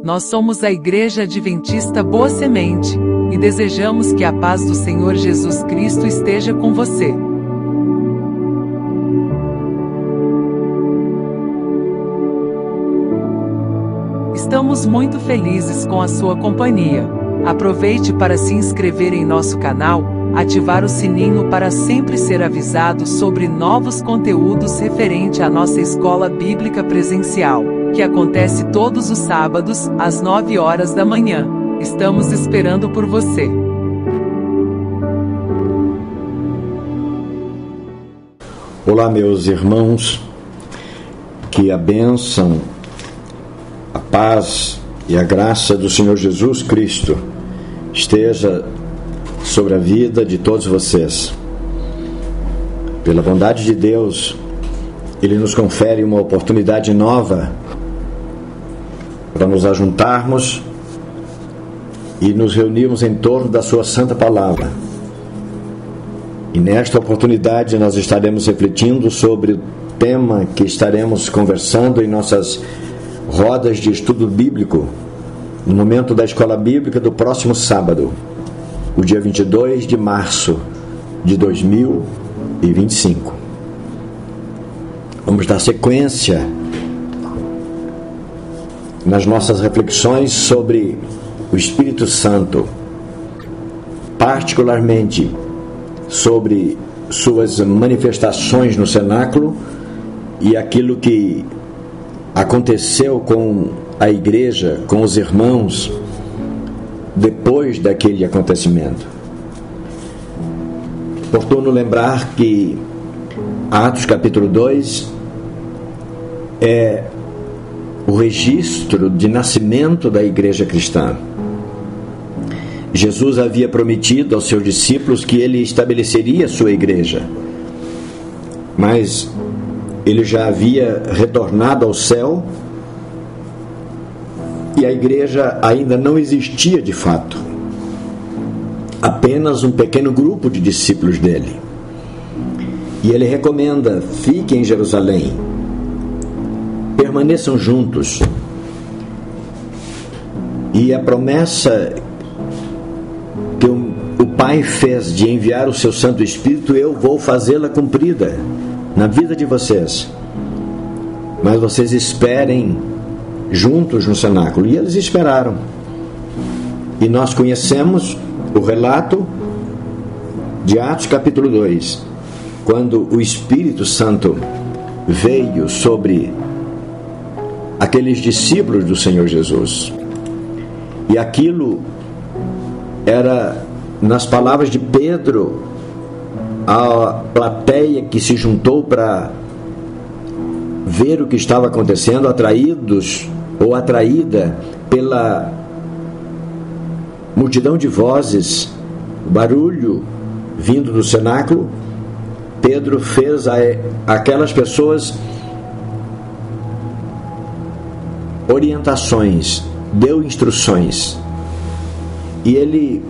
Nós somos a Igreja Adventista Boa Semente, e desejamos que a paz do Senhor Jesus Cristo esteja com você. Estamos muito felizes com a sua companhia. Aproveite para se inscrever em nosso canal, ativar o sininho para sempre ser avisado sobre novos conteúdos referente à nossa escola bíblica presencial, que acontece todos os sábados, às 9 horas da manhã. Estamos esperando por você. Olá, meus irmãos, que a bênção, a paz e a graça do Senhor Jesus Cristo esteja sobre a vida de todos vocês. Pela bondade de Deus, Ele nos confere uma oportunidade nova para nos ajuntarmos e nos reunirmos em torno da Sua Santa Palavra. E nesta oportunidade nós estaremos refletindo sobre o tema que estaremos conversando em nossas rodas de estudo bíblico, no momento da escola bíblica do próximo sábado, o dia 22 de março de 2025. Vamos dar sequência nas nossas reflexões sobre o Espírito Santo, particularmente sobre suas manifestações no cenáculo e aquilo que aconteceu com a igreja, com os irmãos, depois daquele acontecimento. Oportuno lembrar que Atos capítulo 2 é o registro de nascimento da igreja cristã. Jesus havia prometido aos seus discípulos que ele estabeleceria a sua igreja, mas ele já havia retornado ao céu e a igreja ainda não existia de fato. Apenas um pequeno grupo de discípulos dele. E ele recomenda: fiquem em Jerusalém, permaneçam juntos. E a promessa que o Pai fez de enviar o seu Santo Espírito, eu vou fazê-la cumprida na vida de vocês, mas vocês esperem juntos no cenáculo. E eles esperaram, e nós conhecemos o relato de Atos capítulo 2, quando o Espírito Santo veio sobre aqueles discípulos do Senhor Jesus, e aquilo era, nas palavras de Pedro, a plateia que se juntou para ver o que estava acontecendo, atraídos ou atraída pela multidão de vozes, barulho vindo do cenáculo. Pedro fez aquelas pessoas orientações, deu instruções, e ele,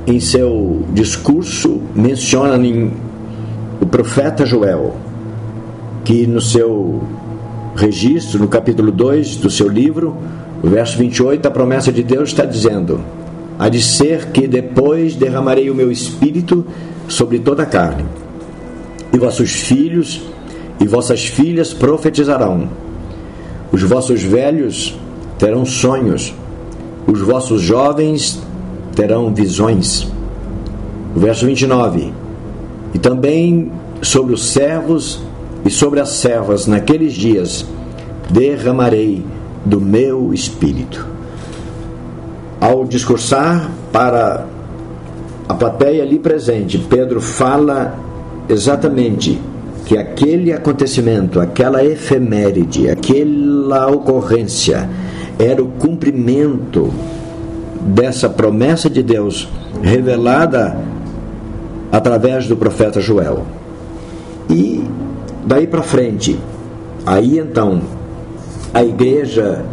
em seu discurso, menciona o profeta Joel, que no seu registro, no capítulo 2 do seu livro, o verso 28, a promessa de Deus está dizendo: há de ser que depois derramarei o meu espírito sobre toda a carne, e vossos filhos e vossas filhas profetizarão, os vossos velhos terão sonhos, os vossos jovens terão visões. O verso 29, e também sobre os servos e sobre as servas naqueles dias derramarei do meu espírito. Ao discursar para a plateia ali presente, Pedro fala exatamente que aquele acontecimento, aquela efeméride, aquela ocorrência era o cumprimento dessa promessa de Deus revelada através do profeta Joel. E daí para frente, aí então a igreja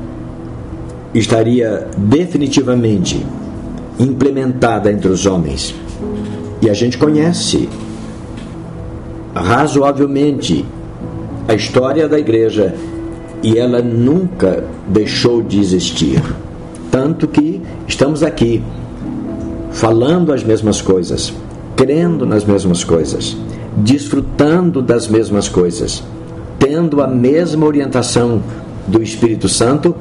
estaria definitivamente implementada entre os homens. E a gente conhece razoavelmente a história da igreja, e ela nunca deixou de existir. tanto que estamos aqui falando as mesmas coisas, crendo nas mesmas coisas, desfrutando das mesmas coisas, tendo a mesma orientação do Espírito Santo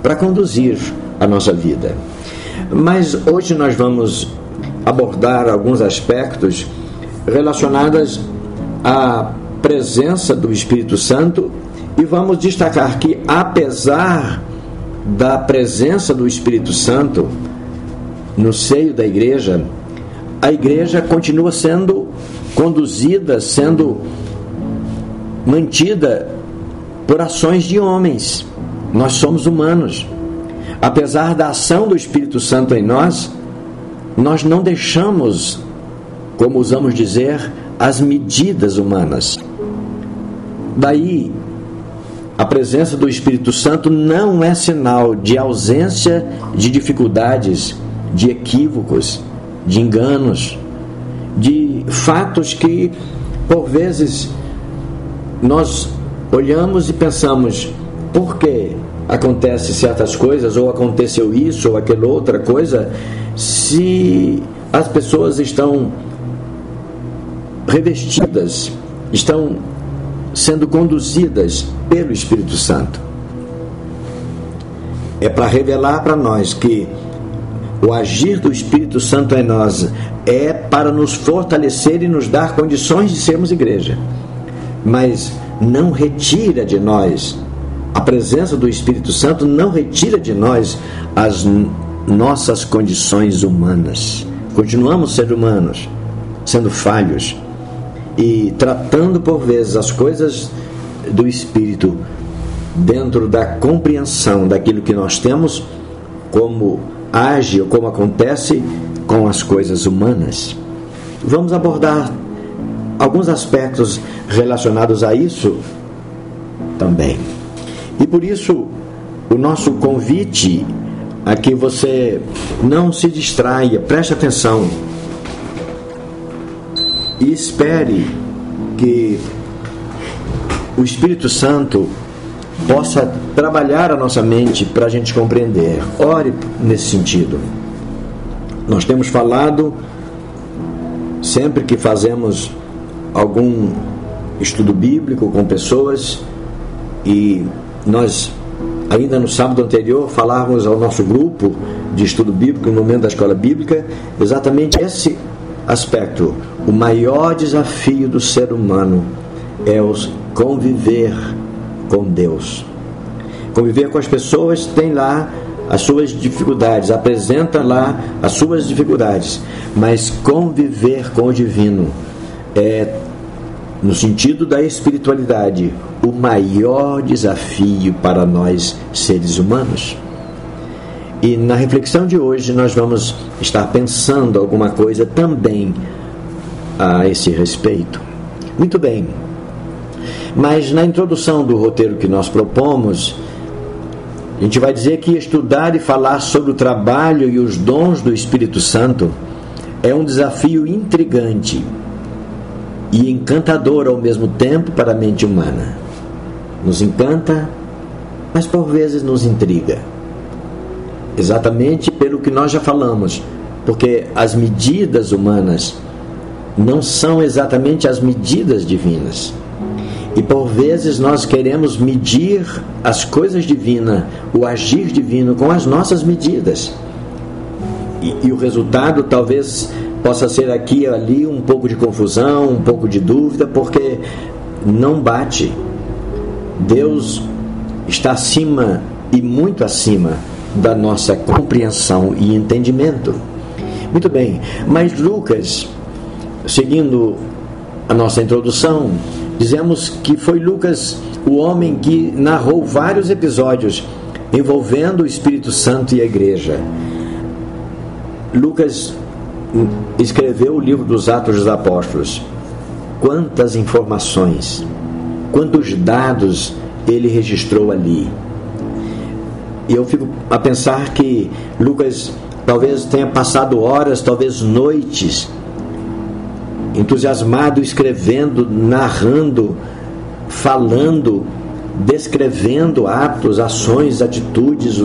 para conduzir a nossa vida. Mas hoje nós vamos abordar alguns aspectos relacionados à presença do Espírito Santo e vamos destacar que, apesar da presença do Espírito Santo no seio da igreja, a igreja continua sendo conduzida, sendo mantida por ações de homens. Nós somos humanos. Apesar da ação do Espírito Santo em nós, nós não deixamos, como usamos dizer, as medidas humanas. Daí, a presença do Espírito Santo não é sinal de ausência de dificuldades, de equívocos, de enganos, de fatos que, por vezes, nós olhamos e pensamos: por que acontecem certas coisas, ou aconteceu isso, ou aquela outra coisa, se as pessoas estão revestidas, estão sendo conduzidas pelo Espírito Santo? É para revelar para nós que o agir do Espírito Santo em nós é para nos fortalecer e nos dar condições de sermos igreja, mas não retira de nós, a presença do Espírito Santo não retira de nós as nossas condições humanas. Continuamos sendo humanos, sendo falhos e tratando por vezes as coisas do Espírito dentro da compreensão daquilo que nós temos, como age ou como acontece com as coisas humanas. Vamos abordar alguns aspectos relacionados a isso também. E por isso, o nosso convite a que você não se distraia, preste atenção e espere que o Espírito Santo possa trabalhar a nossa mente para a gente compreender. Ore nesse sentido. Nós temos falado, sempre que fazemos algum estudo bíblico com pessoas, e nós, ainda no sábado anterior, falávamos ao nosso grupo de estudo bíblico, no momento da escola bíblica, exatamente esse aspecto. O maior desafio do ser humano é o conviver com Deus. Conviver com as pessoas tem lá as suas dificuldades, apresenta lá as suas dificuldades, mas conviver com o divino é, no sentido da espiritualidade, o maior desafio para nós seres humanos. E na reflexão de hoje nós vamos estar pensando alguma coisa também a esse respeito. Muito bem, mas na introdução do roteiro que nós propomos, a gente vai dizer que estudar e falar sobre o trabalho e os dons do Espírito Santo é um desafio intrigante e encantador ao mesmo tempo para a mente humana. Nos encanta, mas por vezes nos intriga. Exatamente pelo que nós já falamos, porque as medidas humanas não são exatamente as medidas divinas. E por vezes nós queremos medir as coisas divinas, o agir divino com as nossas medidas. E o resultado talvez possa ser aqui e ali um pouco de confusão, um pouco de dúvida, porque não bate. Deus está acima e muito acima da nossa compreensão e entendimento. Muito bem, mas Lucas, seguindo a nossa introdução, dizemos que foi Lucas o homem que narrou vários episódios envolvendo o Espírito Santo e a igreja. Lucas escreveu o livro dos Atos dos Apóstolos. Quantas informações, quantos dados ele registrou ali. E eu fico a pensar que Lucas talvez tenha passado horas, talvez noites, entusiasmado, escrevendo, narrando, falando descrevendo atos, ações, atitudes,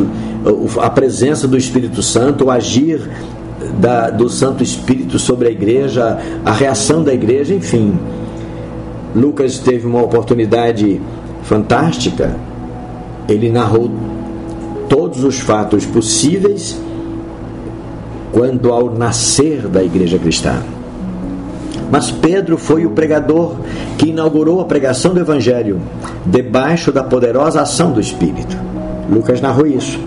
a presença do Espírito Santo, o agir do Santo Espírito sobre a igreja, a reação da igreja, enfim. Lucas teve uma oportunidade fantástica. Ele narrou todos os fatos possíveis quanto ao nascer da igreja cristã. Mas Pedro foi o pregador que inaugurou a pregação do Evangelho debaixo da poderosa ação do Espírito. Lucas narrou isso.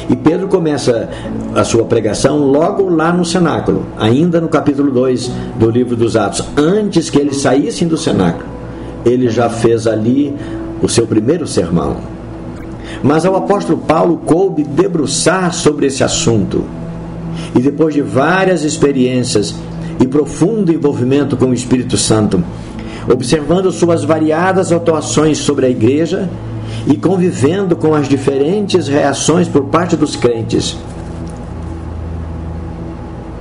E Pedro começa a sua pregação logo lá no cenáculo, ainda no capítulo 2 do livro dos Atos. Antes que eles saíssem do cenáculo, ele já fez ali o seu primeiro sermão. Mas ao apóstolo Paulo coube debruçar sobre esse assunto. E depois de várias experiências e profundo envolvimento com o Espírito Santo, observando suas variadas atuações sobre a igreja e convivendo com as diferentes reações por parte dos crentes,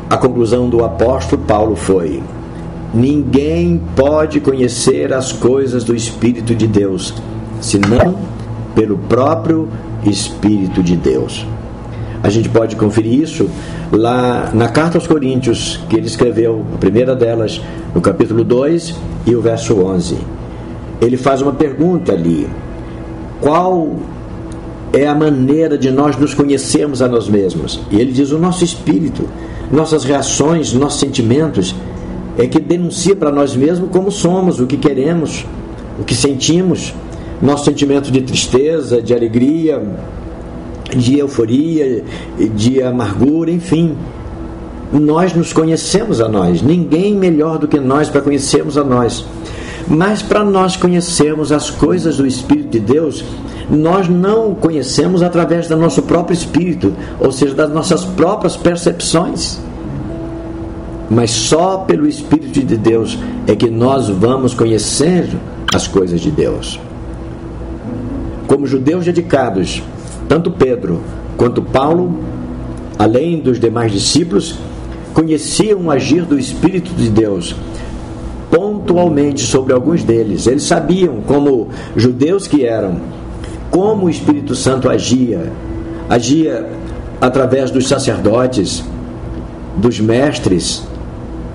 a conclusão do apóstolo Paulo foi: ninguém pode conhecer as coisas do Espírito de Deus, senão pelo próprio Espírito de Deus. A gente pode conferir isso lá na carta aos Coríntios, que ele escreveu, a primeira delas, no capítulo 2 e o verso 11. Ele faz uma pergunta ali: qual é a maneira de nós nos conhecermos a nós mesmos? E ele diz: o nosso espírito, nossas reações, nossos sentimentos, é que denuncia para nós mesmos como somos, o que queremos, o que sentimos, nosso sentimento de tristeza, de alegria, de euforia, de amargura, enfim. Nós nos conhecemos a nós. Ninguém melhor do que nós para conhecermos a nós. Mas para nós conhecermos as coisas do Espírito de Deus, nós não conhecemos através do nosso próprio espírito, ou seja, das nossas próprias percepções. Mas só pelo Espírito de Deus é que nós vamos conhecer as coisas de Deus. Como judeus dedicados, tanto Pedro quanto Paulo, além dos demais discípulos, conheciam o agir do Espírito de Deus pontualmente sobre alguns deles. Eles sabiam, como judeus que eram, como o Espírito Santo agia através dos sacerdotes, dos mestres,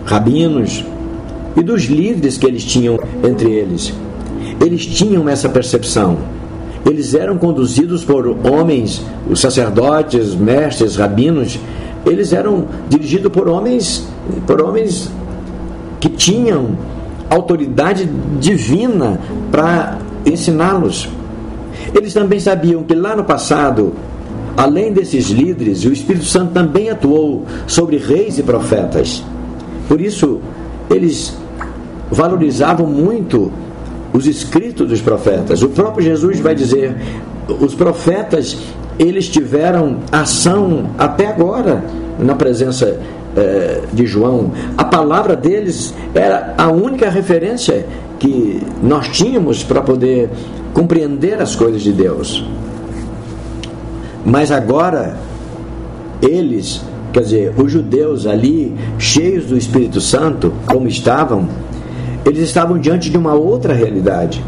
rabinos e dos líderes que eles tinham entre eles. Eles tinham essa percepção. Eles eram conduzidos por homens, os sacerdotes, mestres, rabinos. Eles eram dirigidos por homens que tinham autoridade divina para ensiná-los. Eles também sabiam que lá no passado, além desses líderes, o Espírito Santo também atuou sobre reis e profetas. Por isso, eles valorizavam muito os escritos dos profetas. O próprio Jesus vai dizer: os profetas, eles tiveram ação até agora na presença de João. A palavra deles era a única referência que nós tínhamos para poder compreender as coisas de Deus. Mas agora, eles, quer dizer, os judeus ali, cheios do Espírito Santo, como estavam, eles estavam diante de uma outra realidade.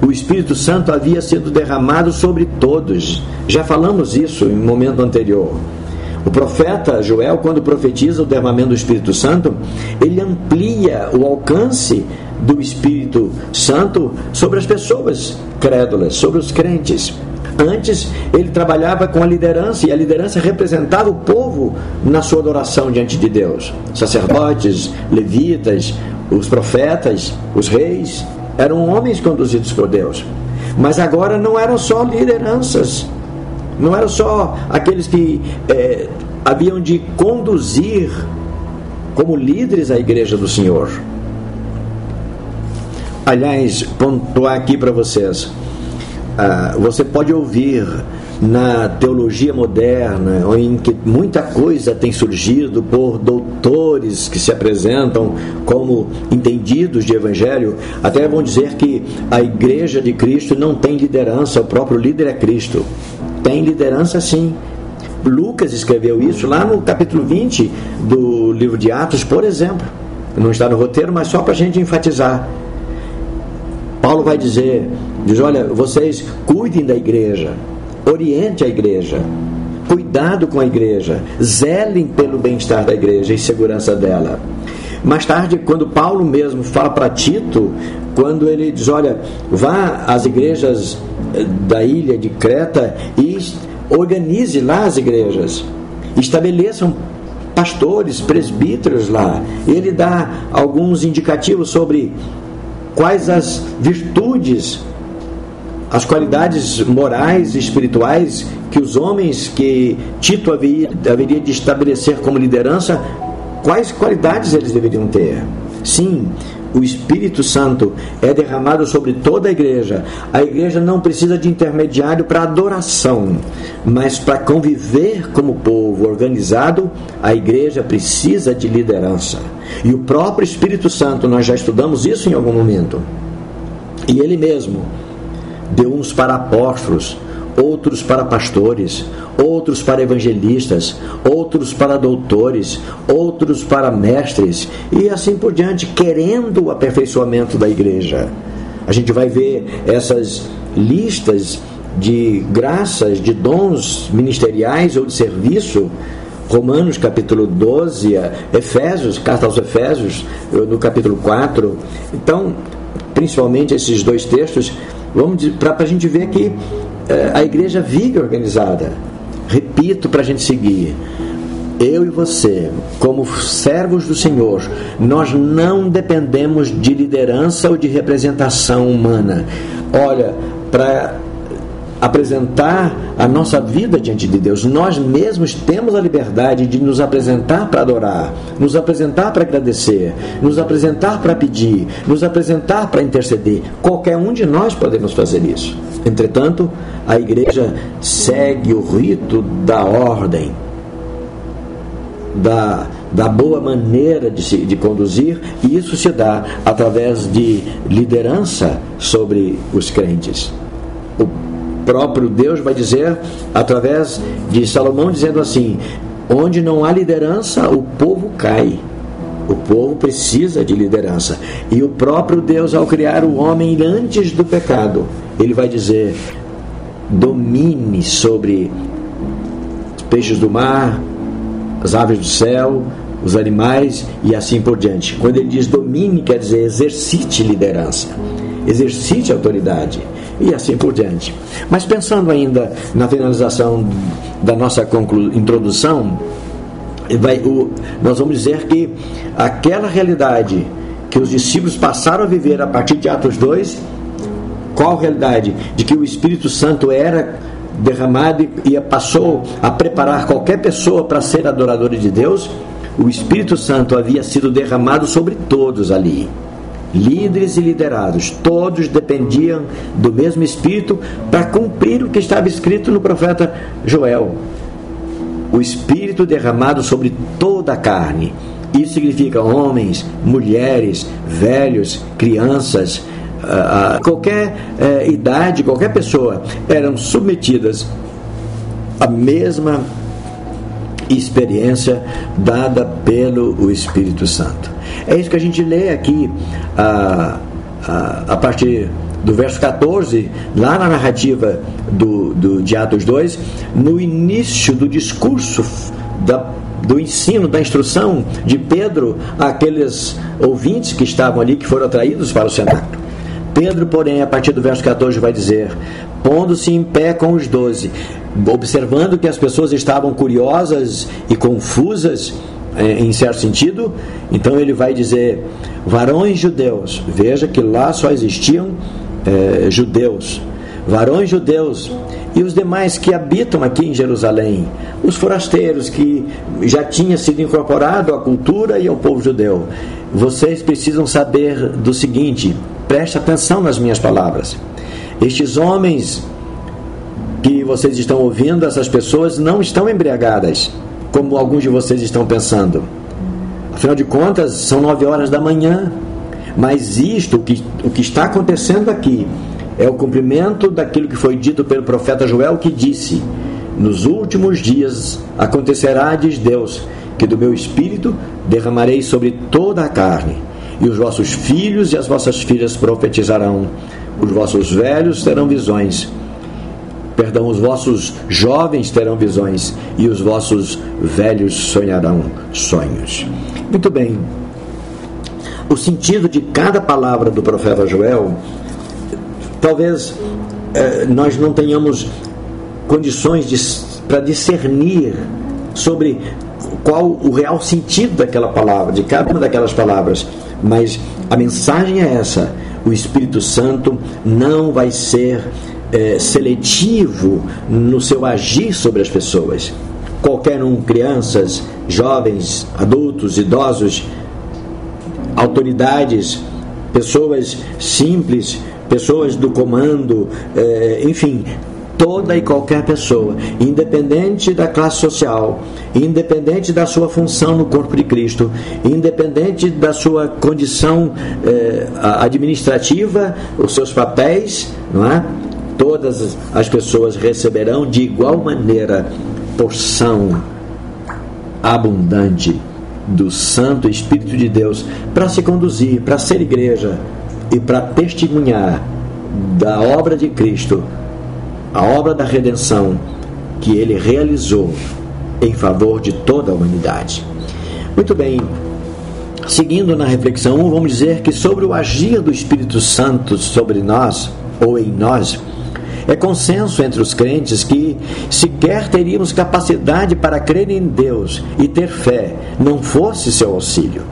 O Espírito Santo havia sido derramado sobre todos. Já falamos isso em um momento anterior. O profeta Joel, quando profetiza o derramamento do Espírito Santo, ele amplia o alcance do Espírito Santo sobre as pessoas crédulas, sobre os crentes. Antes, ele trabalhava com a liderança, e a liderança representava o povo na sua adoração diante de Deus. Sacerdotes, levitas, os profetas, os reis, eram homens conduzidos por Deus. Mas agora não eram só lideranças, não eram só aqueles que haviam de conduzir como líderes a igreja do Senhor. Aliás, pontuar aqui para vocês, você pode ouvir na teologia moderna, em que muita coisa tem surgido por doutores que se apresentam como entendidos de evangelho, até vão dizer que a igreja de Cristo não tem liderança, o próprio líder é Cristo. Tem liderança sim. Lucas escreveu isso lá no capítulo 20 do livro de Atos, por exemplo. Não está no roteiro, mas só para a gente enfatizar. Paulo vai dizer, olha, vocês cuidem da igreja, oriente a igreja, cuidado com a igreja, zelem pelo bem-estar da igreja e segurança dela. Mais tarde, quando Paulo mesmo fala para Tito, quando ele diz, olha, vá às igrejas da ilha de Creta e organize lá as igrejas, estabeleçam pastores, presbíteros lá. Ele dá alguns indicativos sobre quais as virtudes, as qualidades morais e espirituais que os homens que Tito haveria de estabelecer como liderança, quais qualidades eles deveriam ter. Sim, o Espírito Santo é derramado sobre toda a igreja. A igreja não precisa de intermediário para adoração, mas para conviver como povo organizado, a igreja precisa de liderança. E o próprio Espírito Santo, nós já estudamos isso em algum momento, e ele mesmo deu uns para apóstolos, outros para pastores, outros para evangelistas, outros para doutores, outros para mestres, e assim por diante, querendo o aperfeiçoamento da igreja. A gente vai ver essas listas de graças, de dons ministeriais ou de serviço, Romanos capítulo 12, Efésios, carta aos Efésios, no capítulo 4. Então, principalmente esses dois textos, para a gente ver que a igreja vive organizada. Repito para a gente seguir: eu e você, como servos do Senhor, nós não dependemos de liderança ou de representação humana. Olha, para apresentar a nossa vida diante de Deus, nós mesmos temos a liberdade de nos apresentar para adorar, nos apresentar para agradecer, nos apresentar para pedir, nos apresentar para interceder. Qualquer um de nós podemos fazer isso. Entretanto, a igreja segue o rito da ordem, da boa maneira de conduzir, e isso se dá através de liderança sobre os crentes. O próprio Deus vai dizer, através de Salomão, dizendo assim: onde não há liderança, o povo cai. O povo precisa de liderança. E o próprio Deus, ao criar o homem antes do pecado, ele vai dizer: domine sobre os peixes do mar, as aves do céu, os animais e assim por diante. Quando ele diz domine, quer dizer exercite liderança, exercite autoridade e assim por diante. Mas pensando ainda na finalização da nossa introdução, nós vamos dizer que aquela realidade que os discípulos passaram a viver a partir de Atos 2, qual realidade? De que o Espírito Santo era derramado e passou a preparar qualquer pessoa para ser adoradora de Deus. O Espírito Santo havia sido derramado sobre todos ali, líderes e liderados, todos dependiam do mesmo Espírito para cumprir o que estava escrito no profeta Joel: o Espírito derramado sobre toda a carne. Isso significa homens, mulheres, velhos, crianças, qualquer idade, qualquer pessoa, eram submetidas à mesma experiência dada pelo Espírito Santo. É isso que a gente lê aqui a partir do verso 14, lá na narrativa de Atos 2, no início do discurso do ensino, da instrução de Pedro àqueles ouvintes que estavam ali, que foram atraídos para o cenáculo. Pedro, porém, a partir do verso 14 vai dizer: pondo-se em pé com os 12, observando que as pessoas estavam curiosas e confusas, em certo sentido, então ele vai dizer: varões judeus, veja que lá só existiam judeus, varões judeus e os demais que habitam aqui em Jerusalém, os forasteiros que já tinham sido incorporados à cultura e ao povo judeu, vocês precisam saber do seguinte, preste atenção nas minhas palavras. Estes homens que vocês estão ouvindo, essas pessoas não estão embriagadas, como alguns de vocês estão pensando. Afinal de contas, são 9 horas da manhã. Mas o que está acontecendo aqui é o cumprimento daquilo que foi dito pelo profeta Joel, que disse: nos últimos dias acontecerá, diz Deus, que do meu Espírito derramarei sobre toda a carne, e os vossos filhos e as vossas filhas profetizarão, os vossos velhos terão visões. Perdão, os vossos jovens terão visões e os vossos velhos sonharão sonhos. Muito bem. O sentido de cada palavra do profeta Joel, talvez nós não tenhamos condições para discernir sobre qual o real sentido daquela palavra, de cada uma daquelas palavras, mas a mensagem é essa: o Espírito Santo não vai ser seletivo no seu agir sobre as pessoas. Qualquer um, crianças, jovens, adultos, idosos, autoridades, pessoas simples, pessoas do comando, enfim, toda e qualquer pessoa, independente da classe social, independente da sua função no corpo de Cristo, independente da sua condição administrativa, os seus papéis, não é? Todas as pessoas receberão de igual maneira porção abundante do Santo Espírito de Deus para se conduzir, para ser igreja e para testemunhar da obra de Cristo, a obra da redenção que Ele realizou em favor de toda a humanidade. Muito bem, seguindo na reflexão 1, vamos dizer que sobre o agir do Espírito Santo sobre nós, ou em nós, é consenso entre os crentes que sequer teríamos capacidade para crer em Deus e ter fé, não fosse seu auxílio.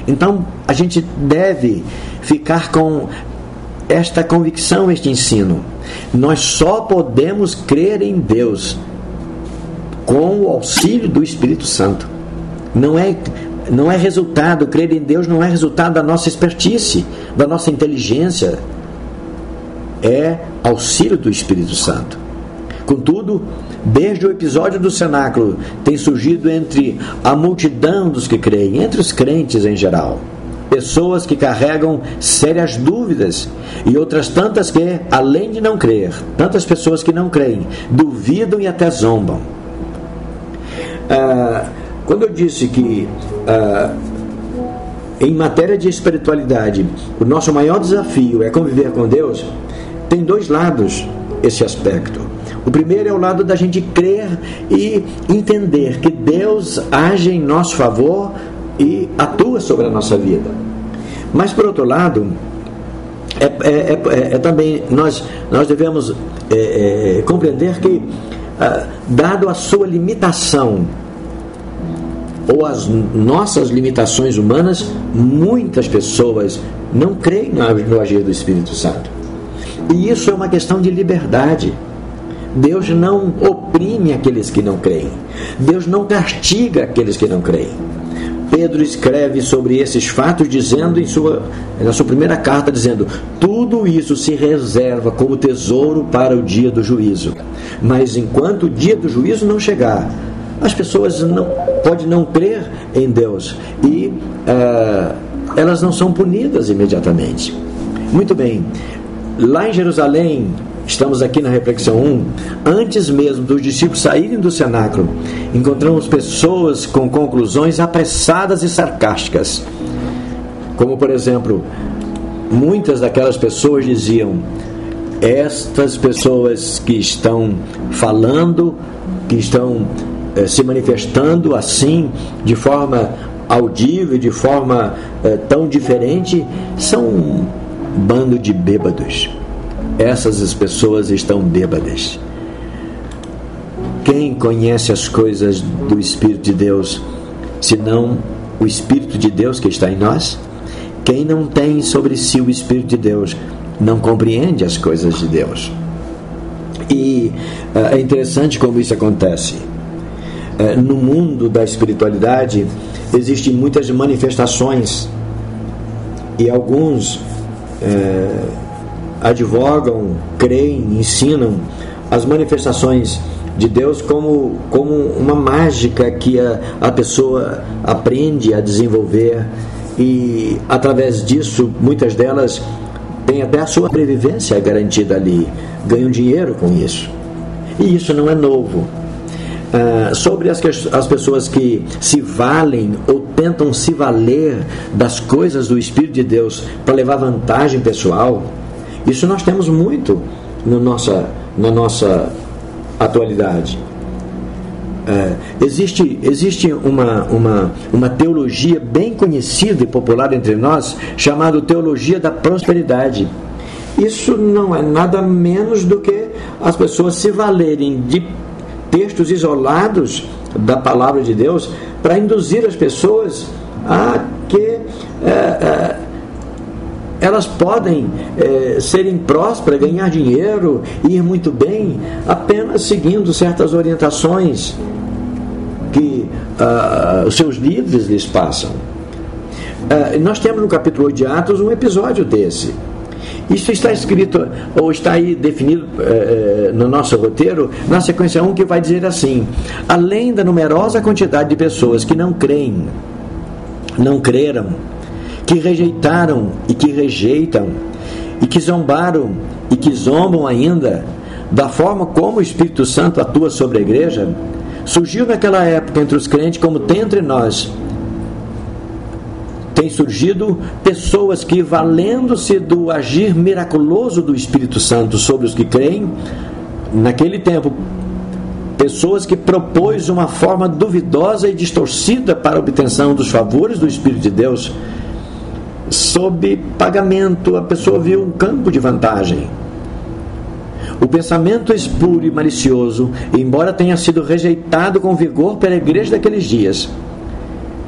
Então, a gente deve ficar com esta convicção, este ensino. Nós só podemos crer em Deus com o auxílio do Espírito Santo. Não é resultado, crer em Deus não é resultado da nossa expertise, da nossa inteligência. É auxílio do Espírito Santo. Contudo, desde o episódio do cenáculo, tem surgido entre a multidão dos que creem, entre os crentes em geral, pessoas que carregam sérias dúvidas e outras tantas que, além de não crer, tantas pessoas que não creem, duvidam e até zombam. Quando eu disse que em matéria de espiritualidade o nosso maior desafio é conviver com Deus, tem dois lados esse aspecto. O primeiro é o lado da gente crer e entender que Deus age em nosso favor e atua sobre a nossa vida. Mas, por outro lado, também nós devemos compreender que, dado a sua limitação, ou as nossas limitações humanas, muitas pessoas não creem no agir do Espírito Santo. E isso é uma questão de liberdade. Deus não oprime aqueles que não creem. Deus não castiga aqueles que não creem. Pedro escreve sobre esses fatos dizendo na sua primeira carta, dizendo: tudo isso se reserva como tesouro para o dia do juízo. Mas enquanto o dia do juízo não chegar, as pessoas podem não crer em Deus e elas não são punidas imediatamente. Muito bem. Lá em Jerusalém, estamos aqui na reflexão 1, antes mesmo dos discípulos saírem do cenáculo, encontramos pessoas com conclusões apressadas e sarcásticas. Como, por exemplo, muitas daquelas pessoas diziam: estas pessoas que estão falando, que estão se manifestando assim, de forma audível, de forma tão diferente, são um bando de bêbados. Essas pessoas estão bêbadas. Quem conhece as coisas do Espírito de Deus, senão o Espírito de Deus que está em nós? Quem não tem sobre si o Espírito de Deus não compreende as coisas de Deus. E é interessante como isso acontece. No mundo da espiritualidade existem muitas manifestações e alguns advogam, creem, ensinam as manifestações de Deus como uma mágica que a pessoa aprende a desenvolver, e através disso muitas delas têm até a sua sobrevivência garantida ali, ganham dinheiro com isso. E isso não é novo. Sobre as pessoas que se valem ou tentam se valer das coisas do Espírito de Deus para levar vantagem pessoal, Isso nós temos muito na nossa atualidade. Existe uma teologia bem conhecida e popular entre nós, chamada teologia da prosperidade. Isso não é nada menos do que as pessoas se valerem de textos isolados da palavra de Deus para induzir as pessoas a que elas podem serem prósperas, ganhar dinheiro, ir muito bem, apenas seguindo certas orientações que os seus líderes lhes passam. Nós temos no capítulo 8 de Atos um episódio desse. Isso está escrito, ou está aí definido no nosso roteiro, na sequência 1, que vai dizer assim: além da numerosa quantidade de pessoas que não creem, não creram, que rejeitaram e que rejeitam, e que zombaram e que zombam ainda, da forma como o Espírito Santo atua sobre a igreja, surgiu naquela época entre os crentes, como tem entre nós, tem surgido pessoas que, valendo-se do agir miraculoso do Espírito Santo sobre os que creem, naquele tempo, pessoas que propôs uma forma duvidosa e distorcida para a obtenção dos favores do Espírito de Deus, sob pagamento. A pessoa viu um campo de vantagem. O pensamento espúrio e malicioso, embora tenha sido rejeitado com vigor pela igreja daqueles dias,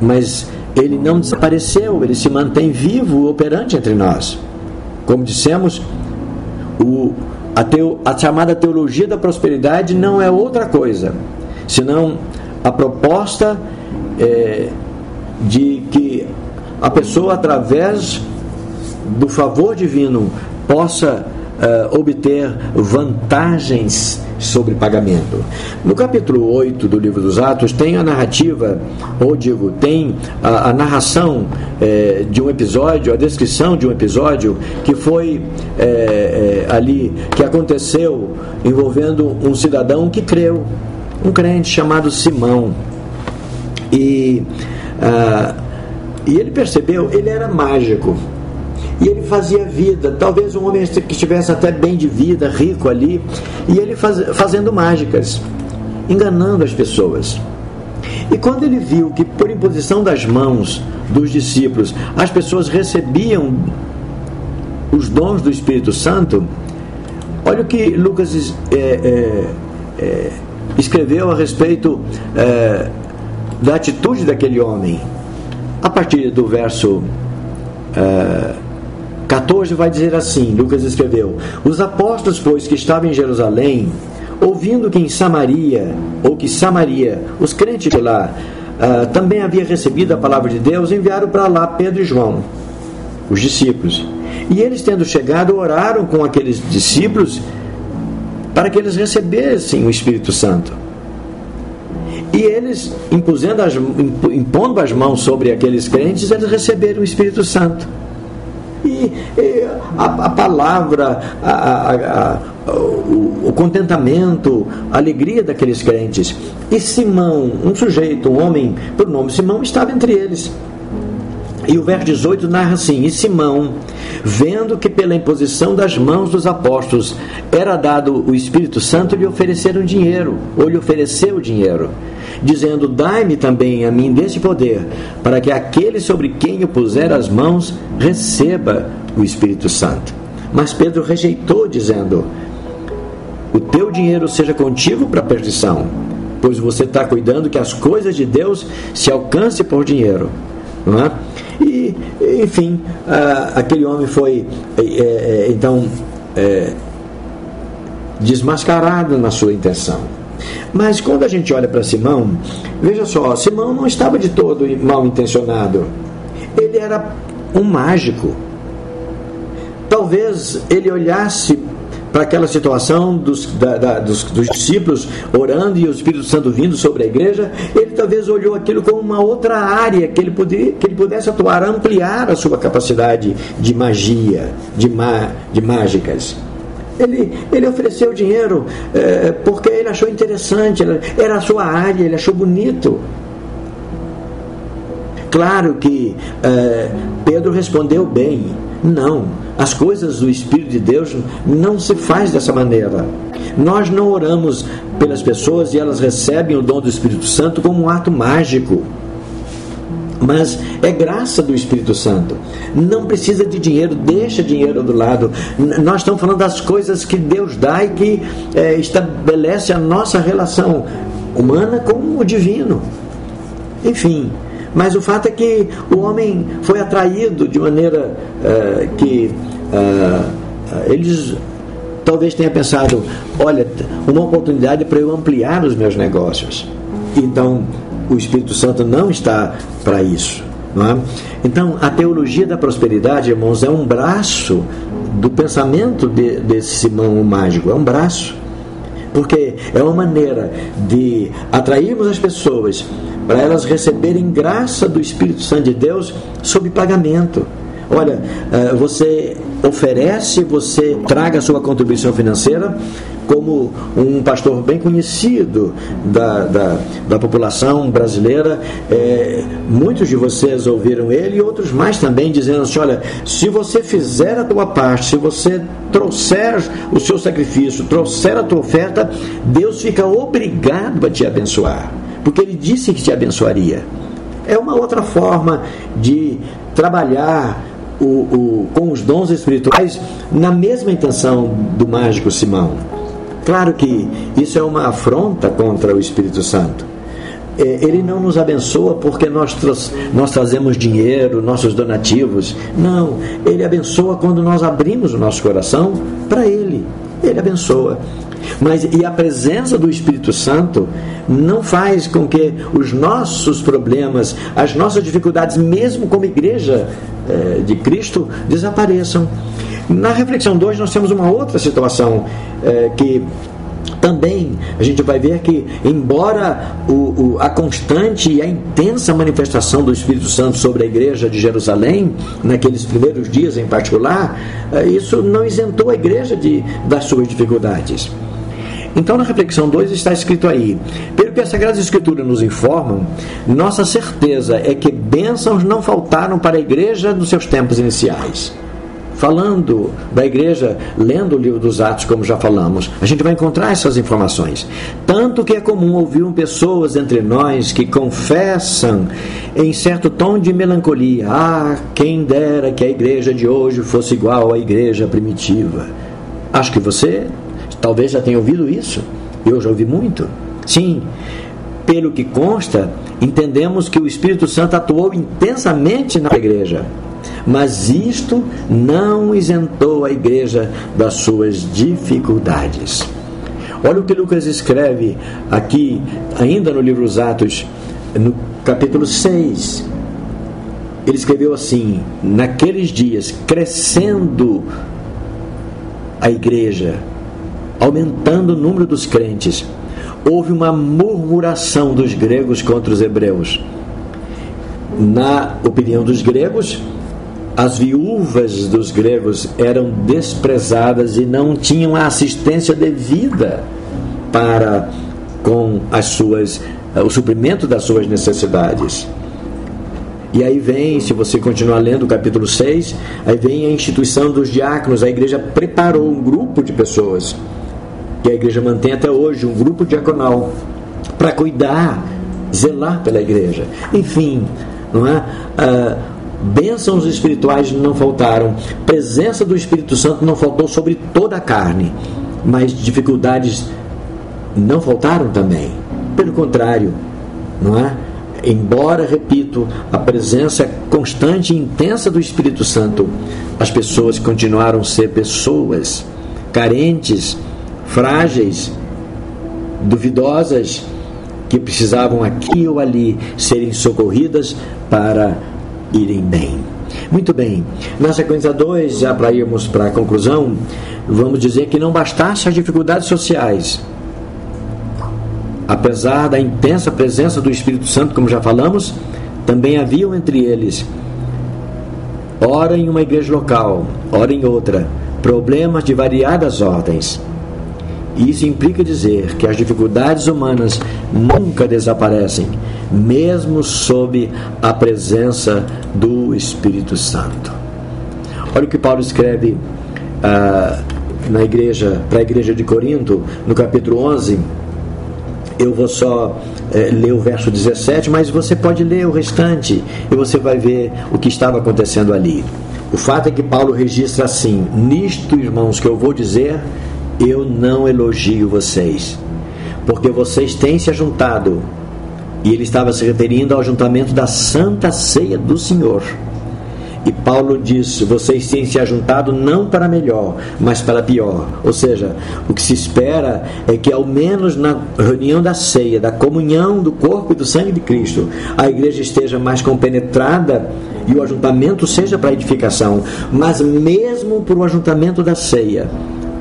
mas ele não desapareceu, ele se mantém vivo, operante entre nós. Como dissemos, a chamada teologia da prosperidade não é outra coisa, senão a proposta de que a pessoa, através do favor divino, possa obter vantagens sobre pagamento. No capítulo 8 do livro dos Atos tem a narrativa, tem a narração de um episódio, a descrição de um episódio que foi ali, que aconteceu envolvendo um cidadão que creu, um crente chamado Simão, e ele percebeu, ele era mágico, e ele fazia vida, talvez um homem que estivesse até bem de vida, rico ali, e ele fazendo mágicas, enganando as pessoas. E quando ele viu que, por imposição das mãos dos discípulos, as pessoas recebiam os dons do Espírito Santo, olha o que Lucas escreveu a respeito da atitude daquele homem. A partir do verso 14 vai dizer assim, Lucas escreveu: os apóstolos, pois, que estavam em Jerusalém, ouvindo que Samaria, os crentes de lá, também havia recebido a palavra de Deus, enviaram para lá Pedro e João, os discípulos. E eles, tendo chegado, oraram com aqueles discípulos para que eles recebessem o Espírito Santo. E eles, impondo as mãos sobre aqueles crentes, eles receberam o Espírito Santo. E a palavra, o contentamento, a alegria daqueles crentes. E Simão, um homem por nome Simão, estava entre eles. E o verso 18 narra assim: e Simão, vendo que pela imposição das mãos dos apóstolos era dado o Espírito Santo, lhe ofereceu dinheiro, dizendo: dai-me também a mim desse poder, para que aquele sobre quem eu puser as mãos receba o Espírito Santo. Mas Pedro rejeitou, dizendo: o teu dinheiro seja contigo para a perdição, pois você está cuidando que as coisas de Deus se alcancem por dinheiro. Não é? E, enfim, aquele homem foi então desmascarado na sua intenção. Mas quando a gente olha para Simão, veja só, Simão não estava de todo mal intencionado. Ele era um mágico. Talvez ele olhasse para aquela situação dos discípulos orando e o Espírito Santo vindo sobre a igreja, ele talvez olhou aquilo como uma outra área que ele pudesse atuar, ampliar a sua capacidade de magia, de mágicas. Ele ofereceu dinheiro porque ele achou interessante, era a sua área, ele achou bonito. Claro que Pedro respondeu bem, Não, as coisas do Espírito de Deus não se faz dessa maneira. Nós não oramos pelas pessoas e elas recebem o dom do Espírito Santo como um ato mágico. Mas é graça do Espírito Santo. Não precisa de dinheiro, deixa dinheiro do lado. Nós estamos falando das coisas que Deus dá e que estabelece a nossa relação humana com o divino. Enfim, mas o fato é que o homem foi atraído de maneira que eles talvez tenham pensado, olha, uma oportunidade para eu ampliar os meus negócios. Então, o Espírito Santo não está para isso, não é? Então, a teologia da prosperidade, irmãos, é um braço do pensamento desse Simão mágico, é um braço, porque é uma maneira de atrairmos as pessoas para elas receberem graça do Espírito Santo de Deus sob pagamento. Olha, você oferece, você traga a sua contribuição financeira, como um pastor bem conhecido da população brasileira, muitos de vocês ouviram ele e outros mais também dizendo assim, olha, se você fizer a tua parte, se você trouxer o seu sacrifício, trouxer a tua oferta, Deus fica obrigado a te abençoar, porque Ele disse que te abençoaria. É uma outra forma de trabalhar com os dons espirituais na mesma intenção do mágico Simão. Claro que isso é uma afronta contra o Espírito Santo. Ele não nos abençoa porque nós trazemos dinheiro, nossos donativos. Não, Ele abençoa quando nós abrimos o nosso coração para Ele. Ele abençoa. E a presença do Espírito Santo não faz com que os nossos problemas, as nossas dificuldades, mesmo como igreja de Cristo, desapareçam. Na reflexão 2 nós temos uma outra situação que também a gente vai ver que, embora a constante e a intensa manifestação do Espírito Santo sobre a igreja de Jerusalém, naqueles primeiros dias em particular, isso não isentou a igreja das suas dificuldades. Então, na reflexão 2 está escrito aí: pelo que as Sagradas Escrituras nos informam, nossa certeza é que bênçãos não faltaram para a igreja nos seus tempos iniciais. Falando da igreja, lendo o livro dos Atos, como já falamos, a gente vai encontrar essas informações. Tanto que é comum ouvir pessoas entre nós que confessam em certo tom de melancolia: quem dera que a igreja de hoje fosse igual à igreja primitiva. Acho que você talvez já tenha ouvido isso. Eu já ouvi muito. Sim, pelo que consta, entendemos que o Espírito Santo atuou intensamente na igreja. Mas isto não isentou a igreja das suas dificuldades. Olha o que Lucas escreve aqui, ainda no livro dos Atos, no capítulo 6. Ele escreveu assim: naqueles dias, crescendo a igreja, aumentando o número dos crentes, houve uma murmuração dos gregos contra os hebreus. Na opinião dos gregos, as viúvas dos gregos eram desprezadas e não tinham a assistência devida para com o suprimento das suas necessidades. E aí vem, se você continuar lendo o capítulo 6, aí vem a instituição dos diáconos. A igreja preparou um grupo de pessoas, que a igreja mantém até hoje, um grupo diaconal, para cuidar, zelar pela igreja. Enfim, não é? Bênçãos espirituais não faltaram, presença do Espírito Santo não faltou sobre toda a carne, mas dificuldades não faltaram também. Pelo contrário, não é? Embora, repito, a presença constante e intensa do Espírito Santo, as pessoas continuaram a ser pessoas carentes, frágeis, duvidosas, que precisavam aqui ou ali serem socorridas para irem bem. Muito bem, na sequência 2, já para irmos para a conclusão, vamos dizer que não bastasse as dificuldades sociais. Apesar da intensa presença do Espírito Santo, como já falamos, também haviam entre eles, ora em uma igreja local, ora em outra, problemas de variadas ordens. E isso implica dizer que as dificuldades humanas nunca desaparecem, mesmo sob a presença do Espírito Santo. Olha o que Paulo escreve para a igreja de Corinto, no capítulo 11. Eu vou só ler o verso 17, mas você pode ler o restante e você vai ver o que estava acontecendo ali. O fato é que Paulo registra assim: nisto, irmãos, que eu vou dizer, eu não elogio vocês, porque vocês têm se ajuntado. E ele estava se referindo ao ajuntamento da Santa Ceia do Senhor. E Paulo diz: vocês têm se ajuntado não para melhor, mas para pior. Ou seja, o que se espera é que ao menos na reunião da ceia, da comunhão do corpo e do sangue de Cristo, a igreja esteja mais compenetrada e o ajuntamento seja para edificação. Mas mesmo para o ajuntamento da ceia,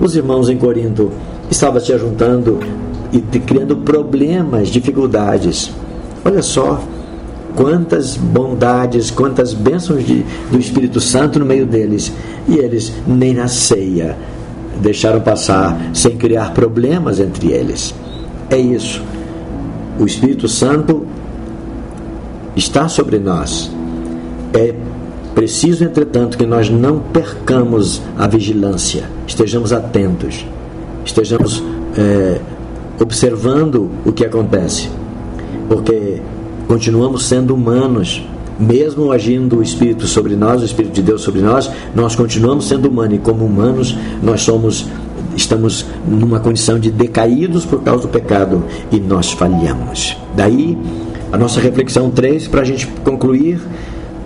os irmãos em Corinto estavam se ajuntando e criando problemas, dificuldades. Olha só quantas bondades, quantas bênçãos do Espírito Santo no meio deles, e eles nem na ceia deixaram passar sem criar problemas entre eles. É isso. O Espírito Santo está sobre nós. É preciso, entretanto, que nós não percamos a vigilância, estejamos atentos, estejamos observando o que acontece, porque continuamos sendo humanos. Mesmo agindo o Espírito sobre nós, o Espírito de Deus sobre nós, nós continuamos sendo humanos, e como humanos nós estamos numa condição de decaídos por causa do pecado, e nós falhamos. Daí a nossa reflexão 3, para a gente concluir,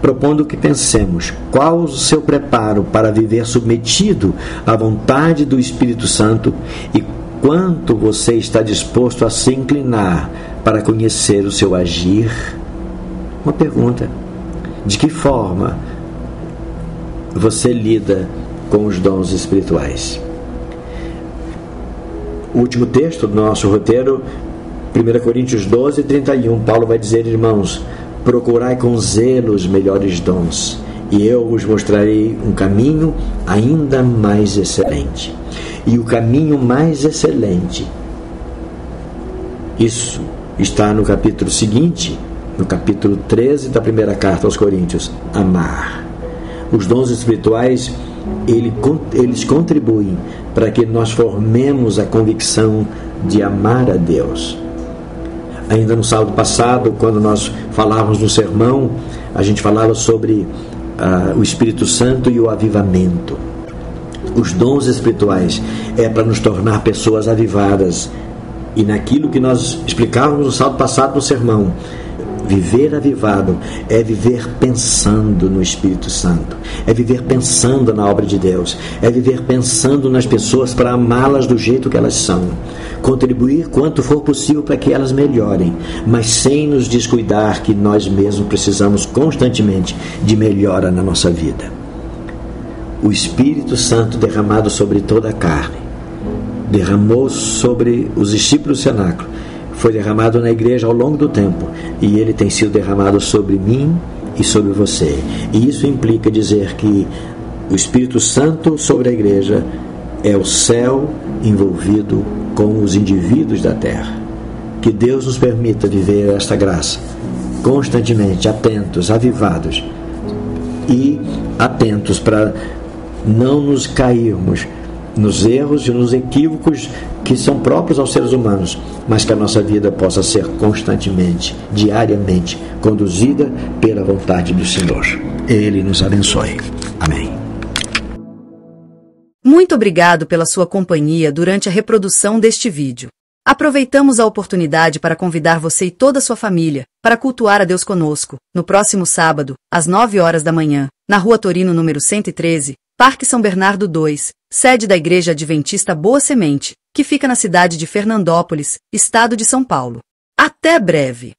propondo que pensemos: qual o seu preparo para viver submetido à vontade do Espírito Santo, e quanto você está disposto a se inclinar para conhecer o seu agir? Uma pergunta: de que forma você lida com os dons espirituais? O último texto do nosso roteiro, 1 Coríntios 12, 31, Paulo vai dizer: irmãos, procurai com zelo os melhores dons, e eu vos mostrarei um caminho ainda mais excelente. E o caminho mais excelente, isso está no capítulo seguinte, no capítulo 13 da primeira carta aos Coríntios: amar. Os dons espirituais, eles contribuem para que nós formemos a convicção de amar a Deus. Ainda no sábado passado, quando nós falávamos no sermão, a gente falava sobre o Espírito Santo e o avivamento. Os dons espirituais é para nos tornar pessoas avivadas. E naquilo que nós explicávamos no sábado passado no sermão, viver avivado é viver pensando no Espírito Santo, é viver pensando na obra de Deus, é viver pensando nas pessoas para amá-las do jeito que elas são, contribuir quanto for possível para que elas melhorem, mas sem nos descuidar que nós mesmos precisamos constantemente de melhora na nossa vida. O Espírito Santo derramado sobre toda a carne, derramou sobre os discípulos do cenáculo, foi derramado na igreja ao longo do tempo, e ele tem sido derramado sobre mim e sobre você. E isso implica dizer que o Espírito Santo sobre a igreja é o céu envolvido com os indivíduos da terra. Que Deus nos permita viver esta graça constantemente, atentos, avivados e atentos para não nos cairmos nos erros e nos equívocos que são próprios aos seres humanos, mas que a nossa vida possa ser constantemente, diariamente, conduzida pela vontade do Senhor. Ele nos abençoe. Amém. Muito obrigado pela sua companhia durante a reprodução deste vídeo. Aproveitamos a oportunidade para convidar você e toda a sua família para cultuar a Deus conosco, no próximo sábado, às 9 horas da manhã, na Rua Torino, número 113, Parque São Bernardo 2, sede da Igreja Adventista Boa Semente, que fica na cidade de Fernandópolis, estado de São Paulo. Até breve!